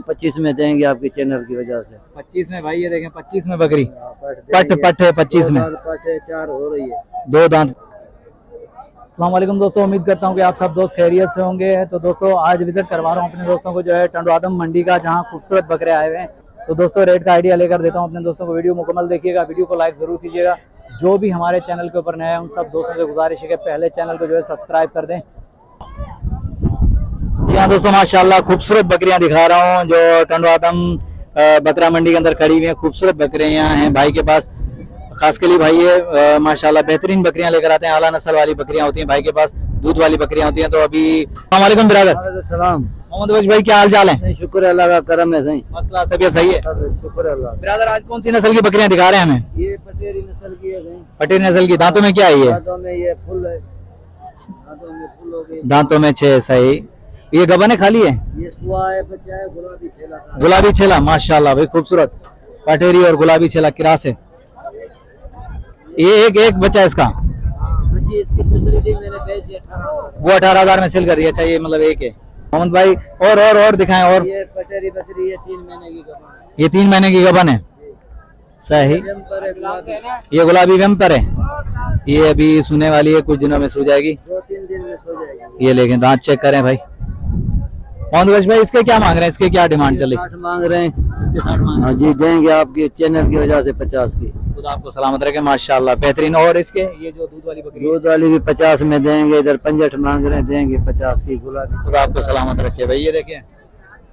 25 में देंगे आपके चैनल की वजह से। 25 में भाई, ये देखें 25 में बकरी, पट पट है 25 में, चार हो रही है, 2 दांत। अस्सलाम वालेकुम दोस्तों, उम्मीद करता हूँ कि आप सब दोस्त खैरियत से होंगे। तो दोस्तों आज विजिट करवा रहा हूँ अपने दोस्तों को जो है टंडो आदम मंडी का, जहाँ खूबसूरत बकरे आए हुए हैं। तो दोस्तों रेट का आइडिया लेकर देता हूँ अपने दोस्तों को। वीडियो मुकम्मल देखिएगा, वीडियो को लाइक जरूर कीजिएगा। जो भी हमारे चैनल के ऊपर नया है उन सब दोस्तों से गुजारिश है कि पहले चैनल को जो है सब्सक्राइब कर दें। जी हाँ दोस्तों, माशाल्लाह खूबसूरत बकरियां दिखा रहा हूँ जो टंडो आदम बकरा मंडी के अंदर खड़ी हुई हैं। खूबसूरत बकरियां हैं भाई के पास, खास के लिए भाई ये माशाल्लाह बेहतरीन बकरियां लेकर आते हैं। आला नस्ल वाली बकरियां होती हैं भाई के पास, दूध वाली बकरियां होती हैं। तो अभी अस्सलाम वालेकुम ब्रदर। सलाम मोहम्मद भाई, क्या हाल चाल है? शुक्र अल्लाह का करम है सही, मसला तबीयत सही है? शुक्र अल्लाह। ब्रदर आज कौन सी नस्ल की बकरियां दिखा रहे हैं हमें? ये पटेरी नस्ल की है सही। पटेरी नस्ल की। दांतों में क्या है ये? दांतों में ये फुल है, दांतों में फुल हो गई, दांतों में 6। सही। ये गबन है खाली है? ये सुआ है, बच्चा है, गुलाबी छेला का। गुलाबी छेला, माशाल्लाह भाई खूबसूरत पटेरी और गुलाबी छेला किरास है। ये एक बच्चा है इसका? बच्ची इसकी दूसरी थी, मैंने बेच दी 18,000। वो 18,000 में सेल कर दिया। अच्छा, ये मतलब एक है। मोहम्मद भाई और दिखाएं। और ये पटेरी बकरी है, 3 महीने की गबन है। ये 3 महीने की गबन है। सही। वेम्पर है, गुलाबी। ये गुलाबी वेम्पर है। ये अभी सुने वाली है, कुछ दिनों में सो जाएगी, 2-3 दिन में सो जाएगी। ये लेकिन दांत चेक करें भाई। मोहम्मद भाई इसके क्या मांग रहे हैं, इसके क्या डिमांड चली? 60 मांग रहे हैं। इसके 60 मांग हाँ जी, देंगे आपके चैनल की वजह से 50 की। खुदा आपको सलामत रखे, माशाल्लाह बेहतरीन। और इसके ये जो दूध वाली बकरी, दूध वाली भी 50 में देंगे। इधर 65 मांग रहे हैं, देंगे 50 की। गुलाबी खुदा आपको सलामत रखे भाई। ये देखें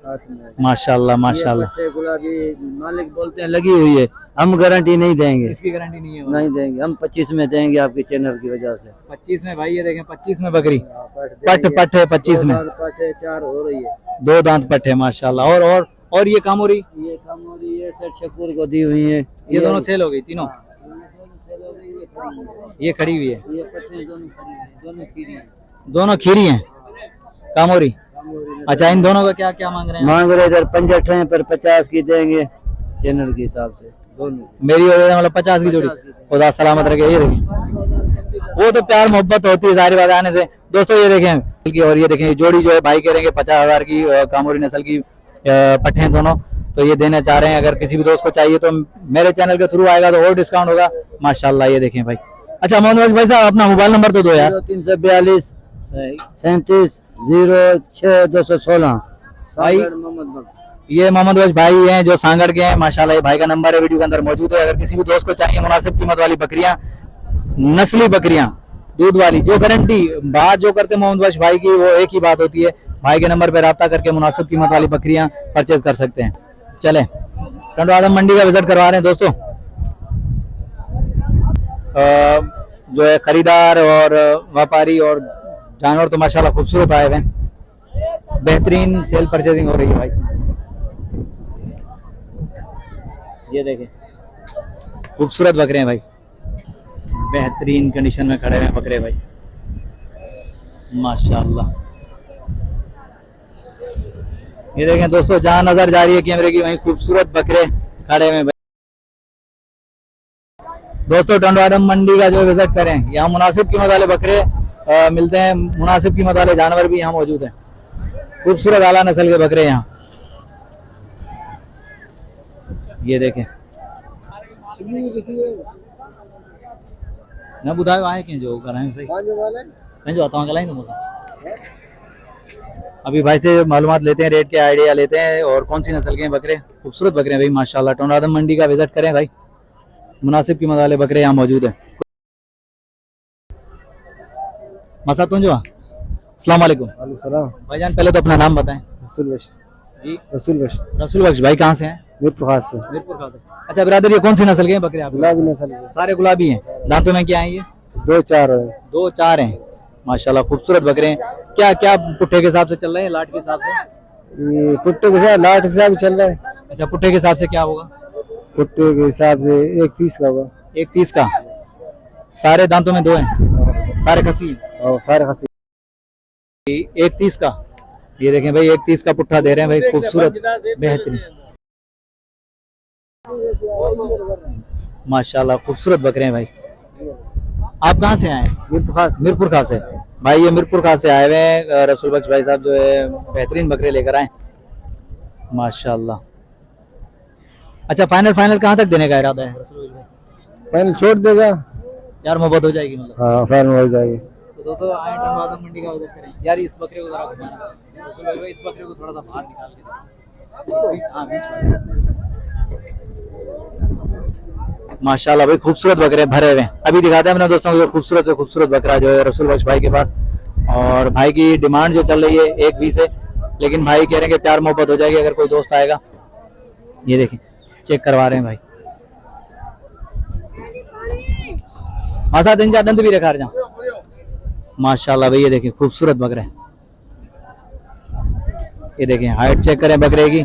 साथ में माशाल्लाह माशाल्लाह। ये गुलाबी मालिक बोलते हैं लगी हुई है, हम गारंटी नहीं देंगे। इसकी गारंटी नहीं है? नहीं देंगे, हम 25 में देंगे आपके चैनल की वजह से। 25 में भाई, ये देखें 25 में बकरी, पट पट है 25 में, 4 हो रही है, 2 दांत पट है माशाल्लाह। और ये काम हो रही, ये कम हो रही है, सर शकूर को दी हुई है। ये दोनों सेल हो गई तीनों? ये खड़ी हुई है, ये पट्टे दोनों खड़ी हैं, दोनों खीरी हैं। दोनों खीरी हैं। काम हो रही। अच्छा, इन दोनों का क्या क्या मांग रहे हैं? मांग रहे इधर 65 हैं, पर 50 की देंगे चैनल के हिसाब से दोनों। मेरी वजह से मतलब 50 की जोड़ी। खुदा सलामत रखे। ये देखें, वो तो प्यार मोहब्बत होती है सारी बात आने से। दोस्तों ये देखें, और ये देखें जोड़ी जो है भाई कह रहे हैं 50,000 की कामोरी नस्ल की पट्टे हैं दोनों। तो ये देना चाह रहे हैं। अगर किसी भी दोस्त को चाहिए तो मेरे चैनल के थ्रू आएगा तो और डिस्काउंट होगा माशाल्लाह। ये देखें भाई। अच्छा मोहम्मद भाई साहब, अपना मोबाइल नंबर तो दो यार। 342 37 06 216। भाई ये मोहम्मद भाई हैं जो सांगड़ के हैं माशाल्लाह। ये भाई का नंबर है वीडियो के अंदर मौजूद है। अगर किसी भी दोस्त को चाहिए मुनासिब कीमत वाली बकरियां, नस्ली बकरियां, दूध वाली, जो गारंटी बात जो करते मोहम्मद भाई की वो एक ही बात होती है। भाई के नंबर पे राब्ता करके मुनासिब कीमत वाली बकरियां परचेज कर सकते हैं। चले टंडो आदम मंडी का विजिट करवा रहे हैं दोस्तों। जो है खरीदार और व्यापारी और जानवर तो माशाल्लाह खूबसूरत आए हुए हैं। बेहतरीन सेल परचेजिंग हो रही है भाई। ये देखें खूबसूरत बकरे हैं भाई, बेहतरीन कंडीशन में खड़े हैं बकरे भाई माशाल्लाह। ये देखें दोस्तों, जहां नजर जा रही है कैमरे की वहीं खूबसूरत बकरे खड़े हुए भाई। दोस्तों टंडो आदम मंडी का जो विजिट करें, यहाँ मुनासिब कीमत वाले बकरे मिलते हैं, मुनासिब कीमत वाले जानवर भी यहाँ मौजूद हैं। खूबसूरत आला नस्ल के बकरे यहाँ। ये देखें ना बुधायो आए कि जो कराएं सही मैं जो आता हूँ कल तो अभी भाई से मालूमात लेते हैं, रेट के आइडिया लेते हैं और कौन सी नस्ल के हैं बकरे। खूबसूरत बकरे भाई माशाल्लाह। टंडो आदम मंडी का विजिट करें भाई, मुनासिब कीमत वाले बकरे यहाँ मौजूद है। मसा तुम जो अस्सलाम वालेकुम भाईजान, पहले तो अपना नाम बताएं। रसूल बख्श जी, रसूल बख्श भाई कहाँ से हैं? मीरपुर खास से। मीरपुर खास से। अच्छा ब्रदर, ये कौन सी नस्ल के हैं बकरे आप? गुलाबी नस्ल के, सारे गुलाबी हैं। दांतों में क्या है ये? 2-4 है। 2-4 हैं माशाल्लाह। खूबसूरत बकरे हैं। क्या क्या पुट्ठे के हिसाब से चल रहे हैं, लाट के हिसाब से? ये पुट्टे के साथ लाट के हिसाब चल रहा है। अच्छा, पुट्ठे के हिसाब से क्या होगा? पुट्टे के हिसाब से 130 का होगा। 130 का। सारे दांतों में 2 हैं, सारे खसी हैं और सारे खसी। 130 का। ये देखें भाई 130 का पुट्ठा दे रहे हैं भाई, खूबसूरत बेहतरीन माशाल्लाह। खूबसूरत बकरे हैं भाई। आप कहाँ से आए? मीरपुर खास से भाई। ये मीरपुर खास से आए हुए हैं रसूल बख्श भाई साहब, जो है बेहतरीन बकरे लेकर आए माशाल्लाह। अच्छा, फाइनल फाइनल कहाँ तक देने का इरादा है? फाइनल छोड़ देगा। यार मोहब्बत हो जाएगी मतलब। हाँ फाइनल हो जाएगी। तो दोस्तों आए आदम मंडी का विजिट करें। यार इस बकरे को जरा घुमाना, इस बकरे को थोड़ा सा बाहर निकाल के हाँ, बीच में। माशाल्लाह भाई, खूबसूरत बकरे भरे हुए हैं। अभी दिखाते हैं अपने दोस्तों को खूबसूरत से खूबसूरत बकरा जो है रसूल बख्श भाई के पास। और भाई की डिमांड जो चल रही है 120 है, लेकिन भाई कह रहे हैं कि प्यार मोहब्बत हो जाएगी अगर कोई दोस्त आएगा। ये देखिए चेक करवा रहे हैं भाई। मासा दिन जा दंत भी रखा जा। माशाल्लाह भाई, ये देखिए खूबसूरत बकरे। ये देखिए हाइट चेक करें बकरे की,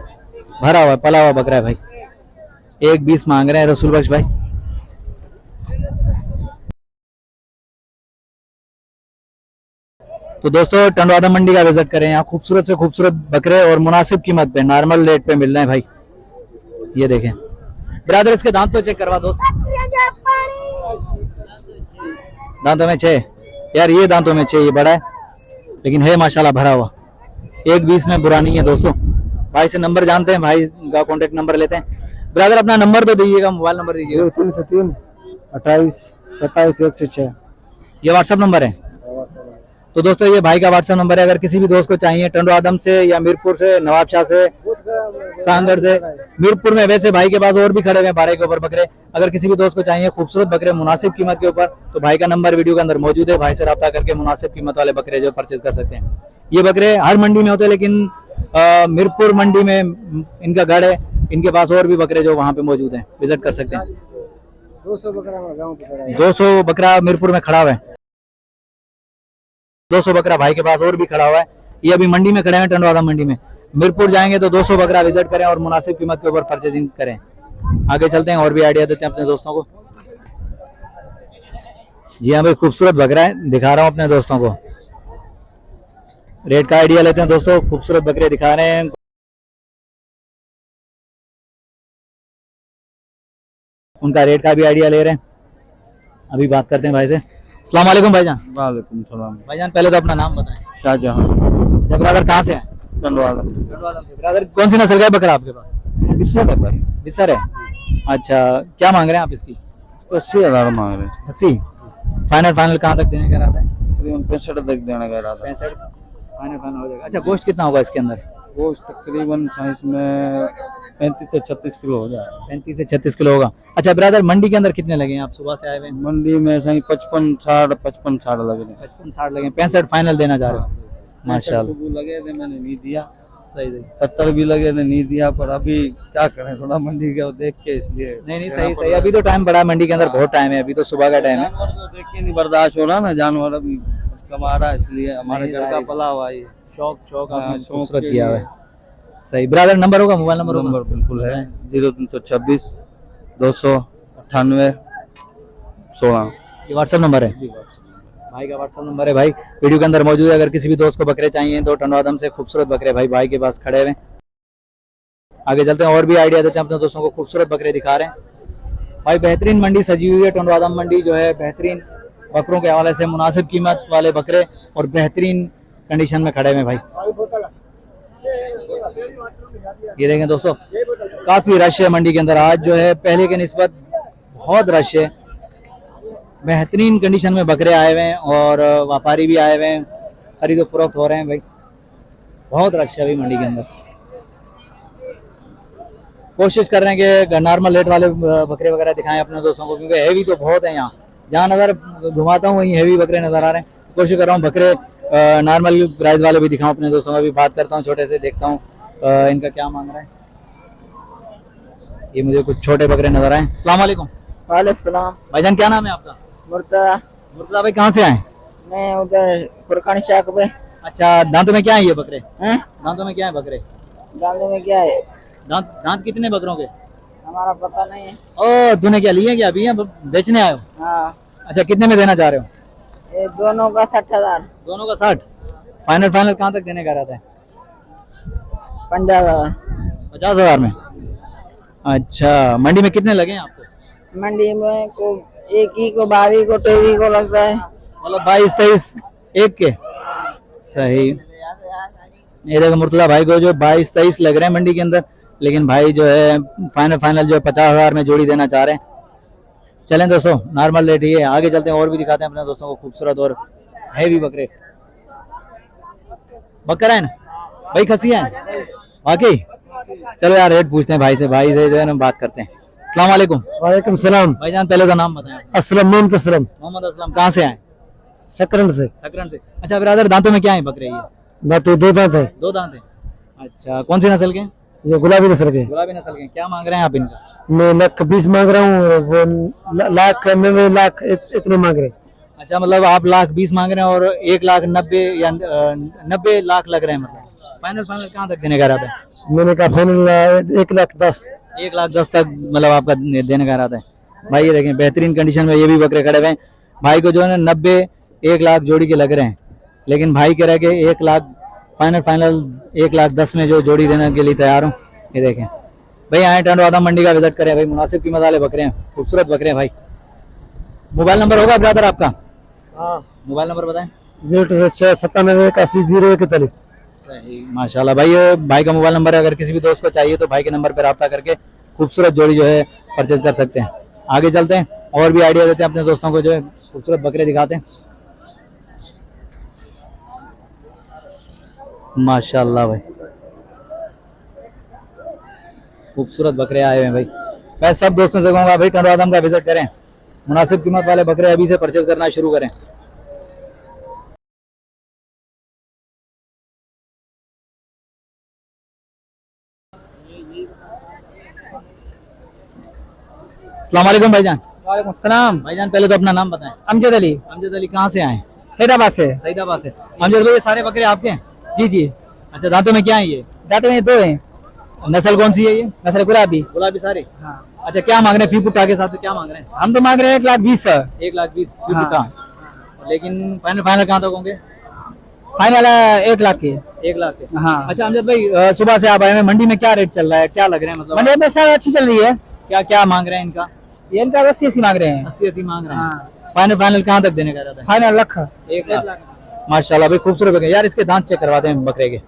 भरा हुआ पला हुआ बकरा है भाई। 120 मांग रहे हैं रसूल बख्श भाई। तो दोस्तों टंडवादा मंडी का विजिट करें, यहाँ खूबसूरत से खूबसूरत बकरे और मुनासिब कीमत पे, नॉर्मल रेट पे मिल रहे हैं भाई। ये देखें ब्रदर, इसके दांत तो चेक करवा दो। दांतों में 6, यार ये दांतों में 6, ये बड़ा है लेकिन है माशाल्लाह भरा हुआ। 120 में बुरा नहीं है दोस्तों। भाई से नंबर जानते हैं, भाई का कॉन्टेक्ट नंबर लेते हैं। ब्रदर अपना नंबर तो दीजिएगा, मोबाइल नंबर दीजिएगा। 0303 28 27 106। ये व्हाट्सएप नंबर है। तो दोस्तों ये भाई का व्हाट्सएप नंबर है। अगर किसी भी दोस्त को चाहिए टंडो आदम से या मीरपुर से, नवाबशाह से, सांगड़ से, मीरपुर में वैसे भाई के पास और भी खड़े हुए हैं 12 के ऊपर बकरे। अगर किसी भी दोस्त को चाहिए खूबसूरत बकरे मुनासिब कीमत के ऊपर, तो भाई का नंबर वीडियो के अंदर मौजूद है। भाई से रब्ता करके मुनासिब कीमत वाले बकरे जो परचेज कर सकते हैं। ये बकरे हर मंडी में होते हैं, लेकिन मीरपुर मंडी में इनका गढ़ है। इनके पास और भी बकरे जो वहाँ पे मौजूद हैं, विजिट कर सकते हैं। 200 बकरा मीरपुर में खड़ा हुआ है। 200 बकरा भाई के पास और भी खड़ा हुआ है। ये अभी मंडी में खड़े हैं, टंडवादा मंडी में। मीरपुर जाएंगे तो 200 बकरा विजिट करें और मुनासिब कीमत के ऊपर परचेजिंग करें। आगे चलते हैं और भी आइडिया देते हैं अपने दोस्तों को। जी हाँ भाई, खूबसूरत बकरा है, दिखा रहा हूँ अपने दोस्तों को। रेट का आइडिया लेते हैं दोस्तों। खूबसूरत बकरे दिखा रहे हैं, उनका रेट का भी आइडिया ले रहे हैं। अभी बात करते हैं भाई से। अस्सलाम वालेकुम भाईजान। वालेकुम सलाम। भाईजान पहले तो अपना नाम बताएं। शाहजहां। ब्रदर कहाँ से हैं? टंडवादा। ब्रदर कौन सी नस्ल का है बकरा आपके पास? बिस्सर है भाई। बिसर है। अच्छा, क्या मांग रहे हैं आप इसकी? 80,000 मांग रहे हैं। 80। फाइनल फाइनल कहाँ तक देने का इरादा है? 65 तक देने का इरादा है। 65 फाइनल फाइनल हो जाएगा। अच्छा, गोश्त कितना होगा इसके अंदर? गोश्त तकरीबन इसमें 35 से 36 किलो हो जाएगा। 35 से 36 किलो होगा। अच्छा ब्रदर, मंडी के अंदर कितने लगे हैं? आप सुबह से आए हुए हैं। मंडी में सही 55-60 लगे थे। 55-60 लगे। 65 फाइनल देना चाह रहे हो? माशाल्लाह। लगे थे, मैंने नहीं दिया। सही सही। 70 भी लगे थे, नहीं दिया। पर अभी क्या करें, थोड़ा मंडी का देख के, इसलिए नहीं सही सही। अभी तो टाइम बड़ा, मंडी के अंदर बहुत टाइम है, अभी तो सुबह का टाइम है। जानवर तो देख के नहीं बर्दाश्त हो रहा ना, जानवर अभी कमा रहा है, इसलिए हमारे घर का पला हुआ है। शौक हाँ, शौक किया हुआ है। सही। ब्रदर नंबर होगा, मोबाइल नंबर होगा? बिल्कुल है 0326 298 16। ये व्हाट्सएप नंबर है भाई का। व्हाट्सएप नंबर है भाई, वीडियो के अंदर मौजूद है। अगर किसी भी दोस्त को बकरे चाहिए तो टंडवादम से खूबसूरत बकरे भाई के पास खड़े हुए। आगे चलते हैं और भी आइडिया देते हैं अपने दोस्तों को। खूबसूरत बकरे दिखा रहे हैं भाई। बेहतरीन मंडी सजी हुई है। टंडवादम मंडी जो है बेहतरीन बकरों के हवाले से मुनासिब कीमत वाले बकरे और बेहतरीन कंडीशन में खड़े हुए भाई। ये देखें दोस्तों, काफी रश है मंडी के अंदर आज जो है, पहले के निस्बत बहुत रश है। बेहतरीन कंडीशन में बकरे आए हुए हैं और व्यापारी भी आए हुए हैं, खरीदो फरोख्त हो रहे हैं भाई। बहुत रश है अभी मंडी के अंदर। कोशिश कर रहे हैं कि नॉर्मल रेट वाले बकरे वगैरह दिखाएं अपने दोस्तों को, क्योंकि हैवी तो बहुत है यहाँ। जहाँ नजर घुमाता हूँ वहीं हैवी बकरे नजर आ रहे हैं। कोशिश कर रहा हूँ बकरे नॉर्मल प्राइस वाले भी दिखाऊं अपने दोस्तों को। अभी बात करता हूँ छोटे से, देखता हूँ इनका क्या मांग रहा है। ये मुझे कुछ छोटे बकरे नजर आए। अस्सलाम वालेकुम। वालेकुम सलाम। भाईजान क्या नाम है आपका? मुर्तजा। मुर्तजा भाई कहाँ से आए? मैं उधर फुरकानी शाख पे। अच्छा, दांतों में क्या है ये बकरे? हैं? दांतों में क्या है बकरे? दांतों में क्या है? दांत कितने बकरों के? हमारा पता नहीं है। ओ, तूने क्या लिए क्या? अभी यहाँ बेचने आए हो? हाँ। अच्छा, कितने में देना चाह रहे हो? ये दोनों का 60,000। दोनों का 60। फाइनल कहाँ तक देने का रहता है? 50,000। 50,000 में। अच्छा, मंडी में कितने लगे हैं आपको? मंडी में को एक ही को 22 को 23 को लगता है। मतलब 22-23 एक के। सही। ये देखो मुर्तजा भाई को जो 22-23 लग रहे हैं मंडी के अंदर, लेकिन भाई जो है फाइनल जो है 50,000 में जोड़ी देना चाह रहे हैं। चलें दोस्तों, नॉर्मल रेट ही है। आगे चलते हैं और भी दिखाते हैं अपने दोस्तों को खूबसूरत और हैवी बकरे। बकरा है ना भाई, खसिया है वाकई। चलो यार रेट पूछते हैं भाई से जो है ना बात करते हैं। अस्सलाम वालेकुम। वालेकुम सलाम। भाईजान पहले तो नाम बताएं। असलम मोहम्मद असलम। मोहम्मद असलम, कहाँ से आए? सकरन से। सकरन से। अच्छा ब्रदर, दांतों में क्या है बकरे? ये मैं तो दो दांत है। 2 दांत है। अच्छा, कौन सी नस्ल के? ये गुलाबी नस्ल के। गुलाबी नस्ल के। क्या मांग रहे हैं आप इनका? मैं 1,20,000 मांग रहा हूँ, वो लाख में लाख इतने मांग रहे। अच्छा, मतलब आप 1,20,000 मांग रहे हैं और 1,90,000 या 90 लाख लग रहे हैं। मतलब फाइनल कहाँ तक देने का इरादा है? मैंने कहा फाइनल 1,10,000। 1,10,000 तक मतलब आपका देने का इरादा है। भाई ये देखें बेहतरीन कंडीशन में ये भी बकरे खड़े हुए हैं। भाई को जो है ना 90 1 लाख जोड़ी के लग रहे हैं, लेकिन भाई कह रहे हैं कि 1 लाख फाइनल 1,10,000 में जो जोड़ी देने के लिए तैयार हूँ। ये देखें भाई, आए टंडवादा मंडी का विजिट करें भाई, मुनासिब कीमत वाले बकरे हैं, खूबसूरत बकरे हैं भाई। मोबाइल नंबर होगा ब्रदर आपका? हाँ, मोबाइल नंबर बताएं। 096978141। माशाल्लाह भाई, ये भाई का मोबाइल नंबर है। अगर किसी भी दोस्त को चाहिए तो भाई के नंबर पर रब्ता करके खूबसूरत जोड़ी जो है परचेज कर सकते हैं। आगे चलते हैं और भी आइडिया देते हैं अपने दोस्तों को, जो है खूबसूरत बकरे दिखाते हैं। माशाल्लाह भाई, खूबसूरत बकरे आए हुए हैं भाई। मैं सब दोस्तों से कहूँगा भाई टंडवादम का विजिट करें, मुनासिब कीमत वाले बकरे अभी से परचेज करना शुरू करें। अस्सलाम वालेकुम भाईजान। वालेकुम सलाम। भाईजान पहले तो अपना नाम बताएं। अमजद अली, अमजद अली, कहाँ से आए? सैदाबाद से। सईदाबाद से। अमजद भाई, ये सारे बकरे आपके हैं? जी जी। अच्छा, दांतों में क्या है ये? दांतों में 2 हैं। नस्ल कौन सी है ये? नस्ल गुलाबी। गुलाबी सारे। हाँ। अच्छा, क्या मांग रहे हैं फी पुट्टा के साथ? क्या मांग रहे हैं? हम तो मांग रहे हैं 1,20,000। 1,20,000 फी हाँ। पुट्टा, लेकिन फाइनल कहाँ तक होंगे? फाइनल 1 लाख के। 1 लाख के। हाँ। अच्छा अमजद भाई, सुबह से आप आए हैं, मंडी में क्या रेट चल रहा है, क्या लग रहे हैं? मतलब मंडी में सर अच्छी चल रही है। क्या क्या मांग रहे हैं इनका? ये इनका 80 मांग रहे हैं। 80 मांग रहे हैं। हाँ। फाइनल कहाँ तक देने का इरादा है? फाइनल लाख। 1 लाख। माशाल्लाह भाई, खूबसूरत बकरे। यार इसके दांत चेक करवाते हैं बकरे के।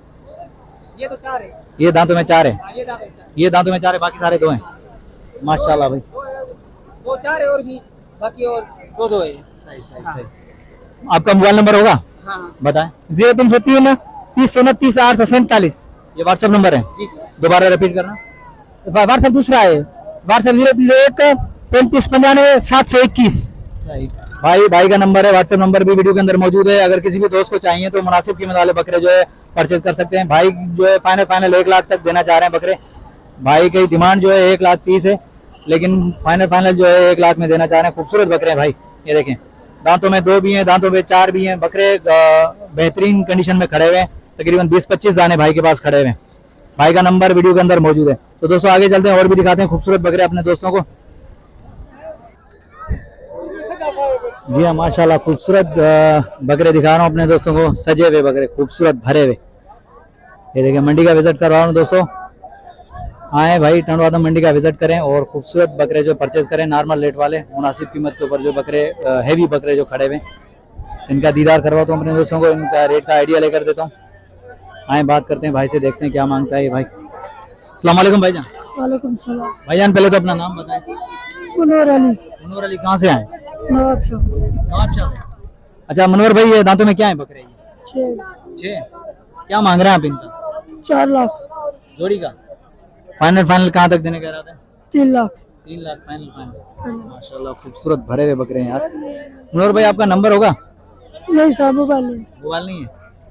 ये तो 4 है। ये दांतों में 4 है। ये दांतों में 4 है, बाकी सारे 2 हैं। माशाल्लाह भाई, 2 4 है और भी बाकी और 2 है। सही। आपका मोबाइल नंबर होगा? हाँ। बताएं। 0303 3029 847। ये व्हाट्सएप नंबर है? जी। दोबारा रिपीट करना। व्हाट्सएप दूसरा है, व्हाट्सएप 031 3595 721। भाई का नंबर है, व्हाट्सएप नंबर भी वीडियो के अंदर मौजूद है। अगर किसी भी दोस्त को चाहिए तो मुनासिब कीमत वाले बकरे जो है परचेज कर सकते हैं। भाई जो है फाइनल 1 लाख तक देना चाह रहे हैं बकरे। भाई की डिमांड जो है 1,30,000 है, लेकिन फाइनल जो है 1 लाख में देना चाह रहे हैं। खूबसूरत बकरे हैं भाई, ये देखें दांतों में 2 भी हैं, दांतों में 4 भी हैं। बकरे बेहतरीन कंडीशन में खड़े हुए हैं, तकरीबन 20-25 दाने भाई के पास खड़े हुए हैं। भाई का नंबर वीडियो के अंदर मौजूद है। तो दोस्तों आगे चलते हैं और भी दिखाते हैं खूबसूरत बकरे अपने दोस्तों को। जी हाँ, माशाल्लाह खूबसूरत बकरे दिखा रहा हूँ अपने दोस्तों को, सजे हुए बकरे, खूबसूरत भरे हुए। ये देखिए मंडी का विजिट कर रहा हूँ दोस्तों। आए भाई टंडवादा मंडी का विजिट करें और खूबसूरत बकरे जो परचेज करें, नॉर्मल रेट वाले, मुनासिब कीमत के ऊपर जो बकरे हैवी बकरे जो खड़े हुए, इनका दीदार करवाता हूँ अपने दोस्तों को, इनका रेट का आइडिया लेकर देता हूँ। आए बात करते हैं भाई से, देखते हैं क्या मांगता है ये भाई। अस्सलाम वालेकुम भाईजान। वालेकुम सलाम। भाईजान पहले तो अपना नाम बताएं। मनोहर अली। मनोहर अली, कहाँ से आए? नवाबशाह। अच्छा मनोहर भाई, ये दांतों में क्या है बकरे? 6। क्या मांग रहे हैं आप इनका? 4 लाख। जोड़ी का फाइनल कहाँ तक देने का इरादा है? 3 लाख। 3 लाख फाइनल। माशाल्लाह खूबसूरत भरे हुए बकरे हैं यार। मनोहर भाई आपका नंबर होगा? नहीं साहब, मोबाइल नहीं है।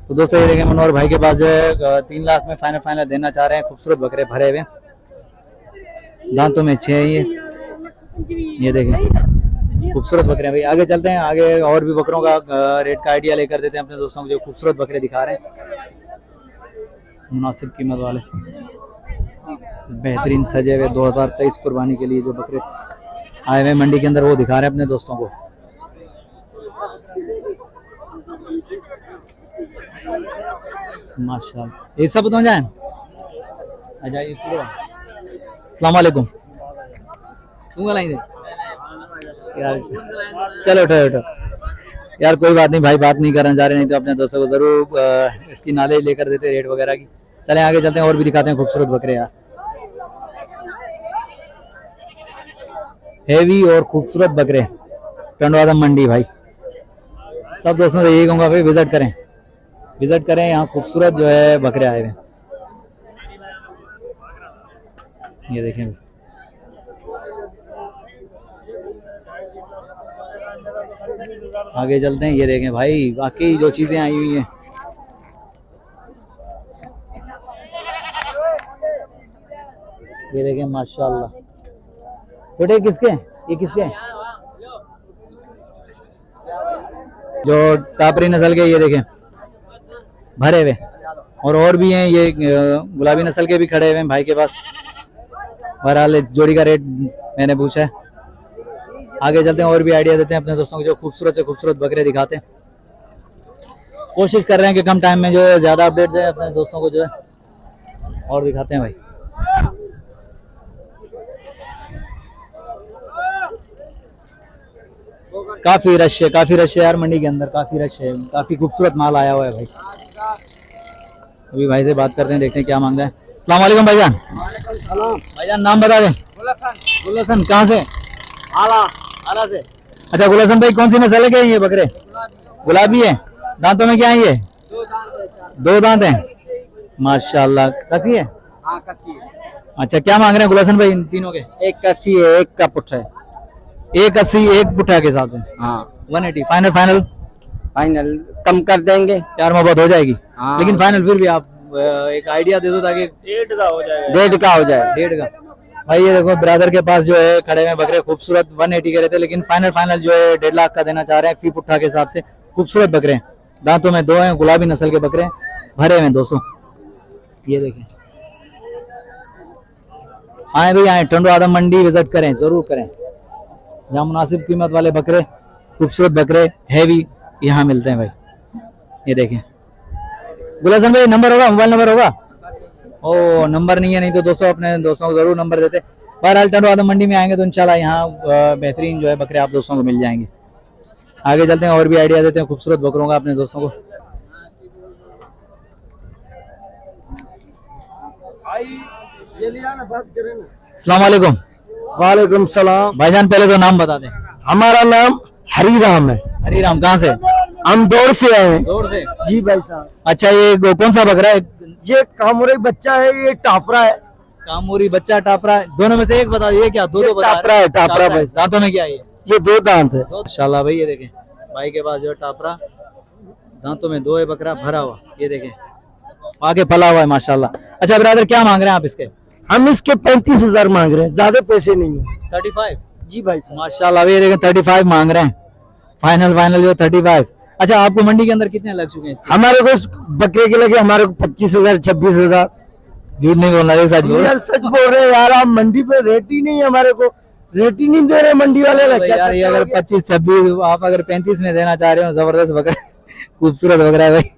तो दोस्तों ये देखें मनोहर भाई के पास जो है 3 लाख में फाइनल देना चाह रहे हैं। खूबसूरत बकरे भरे हुए, दांतों में 6 है ये देखें खूबसूरत बकरे भाई। आगे चलते हैं, आगे और भी बकरों का रेट का आइडिया लेकर देते हैं अपने दोस्तों को, जो खूबसूरत बकरे दिखा रहे हैं, मुनासिब कीमत वाले, बेहतरीन सजे हुए 2023 कुर्बानी के लिए जो बकरे आए हुए मंडी के अंदर, वो दिखा रहे हैं अपने दोस्तों को। माशाल्लाह, ये सब तो जाए। अच्छा ये अस्सलाम वालेकुम यार, चलो उठो। यार कोई बात नहीं भाई, बात नहीं करना चाह रहे, नहीं तो अपने दोस्तों को जरूर इसकी नॉलेज लेकर देते रेट वगैरह की। चलें आगे चलते हैं और भी दिखाते हैं खूबसूरत बकरे यार। हेवी और खूबसूरत बकरे टंडवादम मंडी भाई। सब दोस्तों से यही कहूँगा भाई विजिट करें यहाँ, खूबसूरत जो है बकरे आए हुए। ये देखें आगे चलते हैं। ये देखें भाई वाकई जो चीजें आई हुई हैं, ये देखें माशाल्लाह। छोटे किसके हैं? ये किसके हैं? जो टापरी नस्ल के, ये देखें भरे हुए। और भी हैं, ये गुलाबी नस्ल के भी खड़े हुए हैं भाई के पास। बहरहाल इस जोड़ी का रेट मैंने पूछा है। आगे चलते हैं और भी आइडिया देते हैं अपने दोस्तों को, जो खूबसूरत से खूबसूरत बकरे दिखाते हैं। कोशिश कर रहे हैं कि कम टाइम में जो है ज्यादा अपडेट दें अपने दोस्तों को, जो है और दिखाते हैं भाई। काफी रश है यार मंडी के अंदर, काफी रश है, काफी खूबसूरत माल आया हुआ है भाई। अभी भाई से बात करते हैं, देखते हैं क्या मांग रहे हैं। अस्सलाम वालेकुम भाईजान। भाईजान नाम बता दें। गुलशन। कहाँ से? आला से। अच्छा गुलशन भाई, कौन सी नस्ल के हैं ये बकरे? गुलाबी है। दांतों में क्या है ये? दो दांत हैं माशाल्लाह। कसी है? हाँ कसी है। अच्छा क्या मांग रहे हैं गुलशन भाई इन तीनों के? एक कसी है, एक का पुट है। 180 एक पुठा के हिसाब से। हाँ 180 फाइनल फाइनल कम कर देंगे, प्यार मोहब्बत हो जाएगी। हाँ। लेकिन फाइनल फिर भी आप एक आइडिया दे दो ताकि 1.5 का हो जाए। 1.5 का। भाई ये देखो ब्रदर के पास जो है खड़े हुए बकरे खूबसूरत 180 के रहते, लेकिन फाइनल जो है 1.5 लाख का देना चाह रहे हैं फी पुट्ठा के हिसाब से। खूबसूरत बकरे हैं, दांतों में 2 हैं, गुलाबी नस्ल के बकरे हैं, भरे हुए 200। ये देखें, आए भाई आए, टंडवादम मंडी विजिट करें, जरूर करें। जहाँ मुनासिब कीमत वाले बकरे, खूबसूरत बकरे हैवी यहाँ मिलते हैं भाई। ये देखें गुलशन भाई, नंबर होगा, मोबाइल नंबर होगा? ओ नंबर नहीं है, नहीं तो दोस्तों अपने दोस्तों को जरूर नंबर देते। बहरहाल टंडवादम मंडी में आएंगे तो इंशाल्लाह यहाँ बेहतरीन जो है बकरे आप दोस्तों को मिल जाएंगे। आगे चलते हैं और भी आइडिया देते हैं खूबसूरत बकरों का अपने दोस्तों को। अस्सलाम वालेकुम। वालेकुम सलाम। भाईजान पहले तो नाम बता दें। हमारा नाम हरीराम है। हरीराम। कहाँ से? हम दौड़ से आए हैं। दौड़ से। जी भाई साहब। अच्छा ये कौन सा बकरा है? ये कामुरे बच्चा है, ये टापरा है। कामूरी बच्चा, टापरा, दोनों में से एक बता दो। ये क्या दो बता? टापरा है, टापरा भाई। दांतों में क्या है ये 2 दांत है। माशाल्लाह भाई। ये देखें भाई के पास जो टापरा, दांतों में 2 है बकरा भरा हुआ। ये देखें आगे फला हुआ है माशाल्लाह। अच्छा ब्रदर क्या मांग रहे हैं आप इसके? हम इसके 35,000 मांग रहे हैं, ज्यादा पैसे नहीं है। 35? जी भाई साहब। माशाल्लाह ये देखें 35 मांग रहे हैं, फाइनल जो 35। अच्छा आपको मंडी के अंदर कितने लग चुके हैं? हमारे को बकरे के लगे हमारे को 25,000 26,000। झूठ नहीं बोलना, सच बोल। यार सच बोल रहे हैं यार, आप मंडी पे रेट ही नहीं है, हमारे को रेट ही नहीं दे रहे मंडी वाले। यार ये अगर 25-26 आप अगर 35 में देना चाह रहे हो, जबरदस्त बकरा, खूबसूरत बकरा है भाई।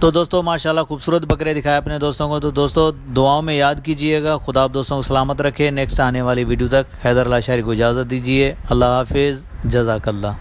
तो दोस्तों माशाल्लाह खूबसूरत बकरे दिखाए अपने दोस्तों को। तो दोस्तों दुआओं में याद कीजिएगा। खुदा आप दोस्तों को सलामत रखे। नेक्स्ट आने वाली वीडियो तक हैदर लाशारी को इजाज़त दीजिए। अल्लाह हाफिज़, जज़ाकल्लाह।